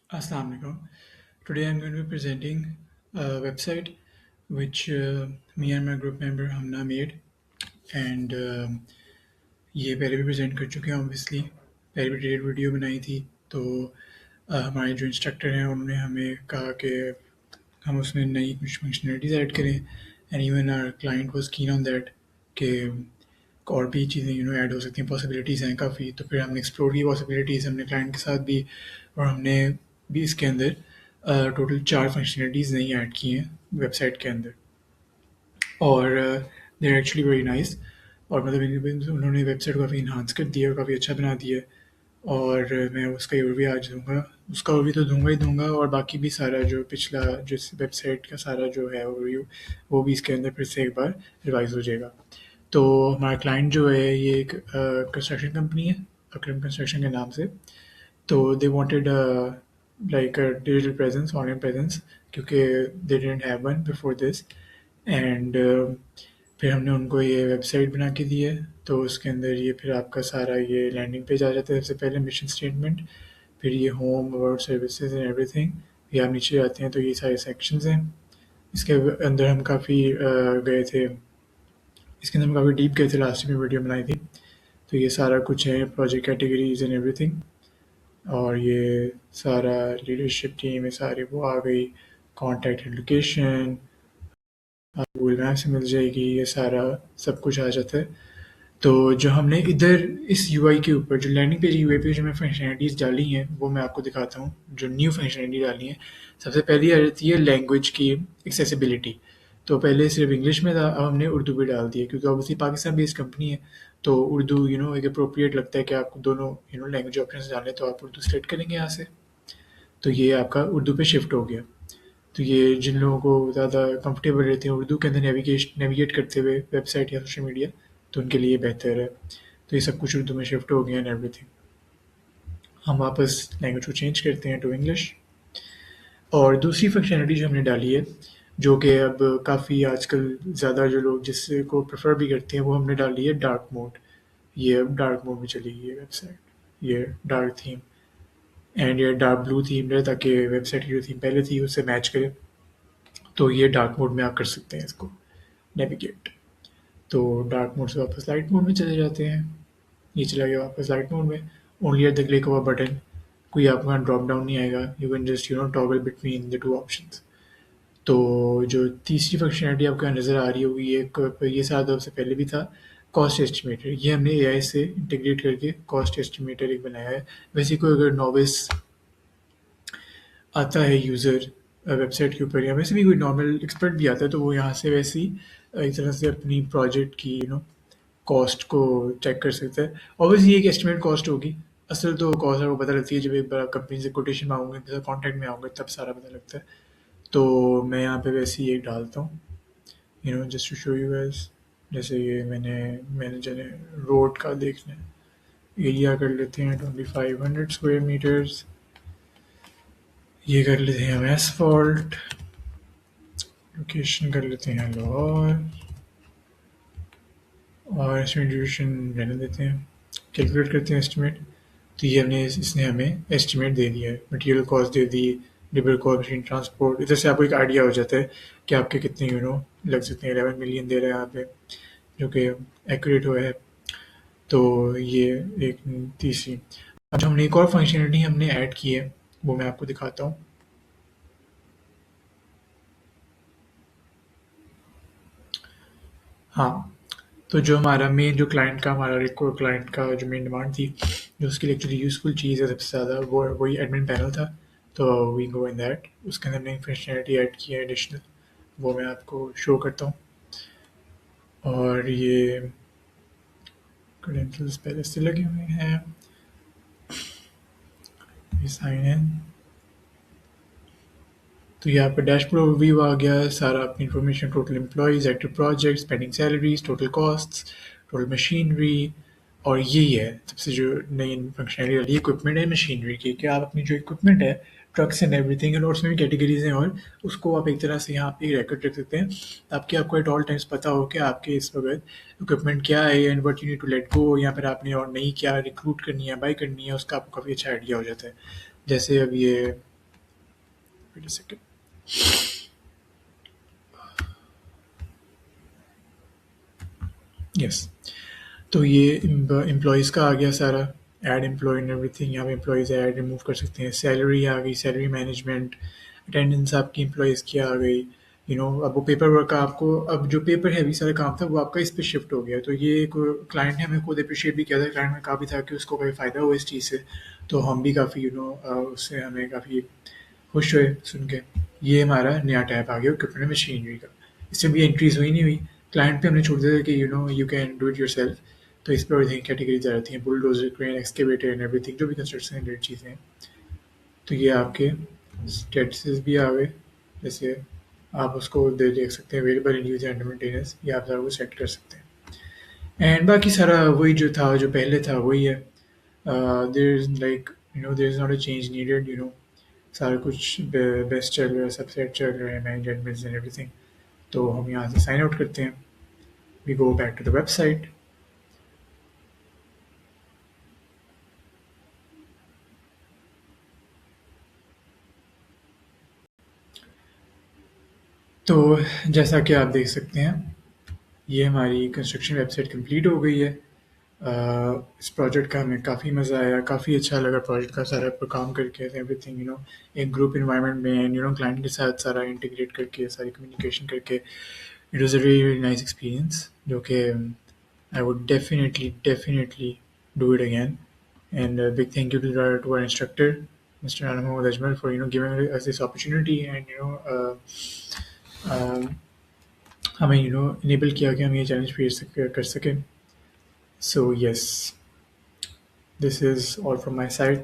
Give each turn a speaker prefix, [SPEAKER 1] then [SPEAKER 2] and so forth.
[SPEAKER 1] Assalamu alaikum. Today I'm going to be presenting a website which me and my group member Hamna made and ये पहले भी present कर चुके हैं obviously पहले भी डेट वीडियो बनाई थी तो हमारे जो इंस्ट्रक्टर हैं उन्होंने हमें कहा कि हम उसमें नई कुछ फंक्शनलिटीज़ ऐड करें and even our client was keen on that कि और भी चीज़ें ऐड हो सकती हैं पॉसिबिलिटीज़ हैं काफ़ी तो फिर हमने एक्सप्लोर की पॉसिबिलिटीज़ हमने क्लाइंट के साथ भी और हमने भी इसके अंदर टोटल 4 फंक्शनलिटीज़ नई ऐड की हैं वेबसाइट के अंदर और they are actually very nice और मतलब उन्होंने वेबसाइट को काफ़ी इन्हांस कर दिया और काफ़ी अच्छा बना दिया और मैं उसका ओवरव्यू आज दूंगा उसका ओवरव्यू तो दूंगा ही दूंगा और बाकी भी सारा जो पिछला जिस वेबसाइट का सारा जो है ओवरव्यू वो भी इसके अंदर फिर से एक बार रिवाइज हो जाएगा तो हमारा क्लाइंट जो है ये एक कंस्ट्रक्शन कंपनी है अकरम कंस्ट्रक्शन के नाम से तो they wanted like a digital presence online presence क्योंकि they didn't have one before this and फिर हमने उनको ये वेबसाइट बना के दी है तो उसके अंदर ये फिर आपका सारा ये लैंडिंग पेज आ जाता है सबसे पहले मिशन स्टेटमेंट फिर ये home about services and everything फिर आप नीचे जाते हैं तो ये सारे सेक्शंस हैं इसके अंदर हम काफ़ी गए थे इसके अंदर हम काफ़ी डीप गए थे लास्ट में वीडियो बनाई थी तो ये सारा कुछ है प्रोजेक्ट कैटेगरीज एंड एवरीथिंग और ये सारा लीडरशिप टीम है सारी वो आ गई कॉन्टैक्ट लोकेशन गूगल मैप से मिल जाएगी ये सारा सब कुछ आ जाता है तो जो हमने इधर इस यूआई के ऊपर जो लैंडिंग पेज यूआई पे जो मैं फंक्शनलिटीज़ डाली हैं वो मैं आपको दिखाता हूँ जो न्यू फंक्शनलिटी डाली है सबसे पहली आ जाती है लैंग्वेज की एक्सेसिबिलिटी तो पहले सिर्फ इंग्लिश में था अब हमने उर्दू भी डाल दिया क्योंकि ऑब्वियसली पाकिस्तान बेस्ड कंपनी है तो उर्दू एक अप्रोप्रिएट लगता है कि आपको दोनों लैंग्वेज ऑप्शन डालें तो आप उर्दू सेलेक्ट करेंगे यहाँ से तो ये आपका उर्दू पे शिफ्ट हो गया तो ये जिन लोगों को ज़्यादा कंफर्टेबल रहते हैं उर्दू के अंदर नेविगेट करते हुए वेबसाइट या सोशल मीडिया तो उनके लिए बेहतर है तो ये सब कुछ उर्दू में शिफ्ट हो गया एंड एवरीथिंग हम वापस लैंग्वेज को चेंज करते हैं टू इंग्लिश और दूसरी फंक्शनलिटी जो हमने डाली है जो कि अब काफ़ी आजकल ज़्यादा जो लोग जिसको प्रेफर भी करते हैं वो हमने डाली है डार्क मोड ये अब डार्क मोड में चलेगी ये वेबसाइट ये डार्क थीम एंड ये डार्क ब्लू थीम है ताकि वेबसाइट की जो थीम पहले थी उससे मैच करे तो ये डार्क मोड में आप कर सकते हैं इसको नेविगेट तो डार्क मोड से वापस लाइट मोड में चले जाते हैं ये चला गया वापस लाइट मोड में only at the click of a button कोई आपको यहाँ ड्रॉप डाउन नहीं आएगा you can just toggle between the two options तो जो तीसरी फंक्शनलिटी आपको यहाँ नज़र आ रही होगी ये साथ से पहले भी था कॉस्ट एस्टिमेटर ये हमने एआई से इंटीग्रेट करके कॉस्ट एस्टिमेटर एक बनाया है वैसे कोई अगर नॉविस आता है यूज़र वेबसाइट के ऊपर या वैसे भी कोई नॉर्मल एक्सपर्ट भी आता है तो वो यहाँ से वैसे ही एक तरह से अपनी प्रोजेक्ट की कॉस्ट को चेक कर सकता है ऑब्वियसली एक एस्टिमेट कॉस्ट होगी असल तो कॉस्ट आपको पता लगती है जब एक बार कंपनी से कोटेशन मांगोगे उनके साथ कॉन्टैक्ट में आऊँगा तब सारा पता लगता है तो मैं यहाँ पे वैसे ही एक डालता हूँ just to show you guys जैसे ये मैंने जने रोड का देखना है एरिया कर लेते हैं 2500 स्क्वायर मीटर्स ये कर लेते हैं हम एसफॉल्ट लोकेशन कर लेते हैं लाहौर और एस्टिमेट ड्यूरेशन रहने देते हैं कैलकुलेट करते हैं एस्टिमेट तो ये इसने हमें एस्टिमेट दे दिया है मटेरियल कॉस्ट दे दी लेबर कॉस्ट मशीन ट्रांसपोर्ट इधर से आपको एक आइडिया हो जाता है कि आपके कितने लग सकते हैं 11 मिलियन दे रहा है यहाँ पे जो कि एक्यूरेट हुआ है तो ये एक तीसरी अब हमने एक और फंक्शनलिटी हमने ऐड की है वो मैं आपको दिखाता हूँ हाँ तो जो हमारा मेन जो क्लाइंट का जो मेन डिमांड थी जो उसके लिए एक्चुअली यूज़फुल चीज़ है सबसे ज़्यादा वो वही एडमिन पैनल था तो वी गो इन दैट उसके अंदर हमने फंक्शनलिटी ऐड की है एडिशनल वो मैं आपको शो करता हूँ और ये क्रेडेंशियल्स पहले से लगे हुए हैं ये साइन इन तो यहाँ पर डैशबोर्ड ओवरव्यू आ गया सारा अपनी information total employees active projects pending salaries total costs total machinery और यही है सबसे जो नई फंक्शनलिटी वाली इक्विपमेंट है मशीनरी की कि आप अपनी जो इक्विपमेंट है ट्रक्स एंड एवरीथिंग और उसमें भी कैटेगरीज हैं और उसको आप एक तरह से यहाँ पे रिकॉर्ड रख सकते हैं ताकि आपको एट ऑल टाइम्स पता हो कि आपके इस वक्त इक्विपमेंट क्या है and what you need to let go या फिर आपने और नई क्या रिक्रूट करनी है बाई करनी है उसका आपको काफ़ी अच्छा आइडिया हो जाता है जैसे अब ये Wait a second. Yes. तो ये एम्प्लॉयज़ का आ गया सारा, ऐड एम्प्लॉय एंड एवरीथिंग। यहाँ पे एम्प्लॉयज़ ऐड रिमूव कर सकते हैं। सैलरी आ गई, सैलरी मैनेजमेंट, अटेंडेंस आपकी एम्प्लॉयज़ की आ गई। अब वो पेपर वर्क का आपको, अब जो पेपर हैवी सारा काम था वो आपका इस पे शिफ्ट हो गया। तो ये क्लाइंट ने हमें खुद अप्रिशिएट भी किया था। क्लाइंट ने कहा भी था कि उसको कोई फ़ायदा हुआ इस चीज़ से। तो हम भी काफ़ी उससे हमें काफ़ी खुश हुए सुन के। ये हमारा नया टैब आ गया इक्विपमेंट मशीनरी का। इससे भी एंट्रीज हुई नहीं हुई। क्लाइंट पे हमने छोड़ दिया था कि you can do it yourself. तो इस पर एवरीथिंग कैटेगरीज आ जाती हैं, bulldozer, crane, excavator and everything, जो भी कंस्ट्रक्शन रिलेटेड चीज़ें हैं। तो ये आपके स्टेटस भी आ गए। जैसे आप उसको दे देख सकते हैं available in use and maintenance, ये आप सारा वो सेट कर सकते हैं। एंड बाकी सारा वही जो था, जो पहले था वही है। There is like there is not a change needed. सारा कुछ बेस्ट चल रहा है, सब सेट चल रहा है, मैनेज एडमिन्स एंड एवरीथिंग। तो हम यहाँ से साइन आउट करते हैं। We go back to the website. तो जैसा कि आप देख सकते हैं, ये हमारी कंस्ट्रक्शन वेबसाइट कंप्लीट हो गई है। इस प्रोजेक्ट का हमें काफ़ी मज़ा आया, काफ़ी अच्छा लगा प्रोजेक्ट का सारा पर काम करके, एवरीथिंग एक ग्रुप इन्वायरमेंट में एंड क्लाइंट के साथ सारा इंटीग्रेट करके, सारी कम्युनिकेशन करके, it was a really really nice experience, जो कि I would definitely do it again. And a big thank you to our instructor, Mr. Anna Mohammed Ajmal, for giving us this opportunity and हमें enable किया कि हम ये challenge face कर सकें. So yes, this is all from my side.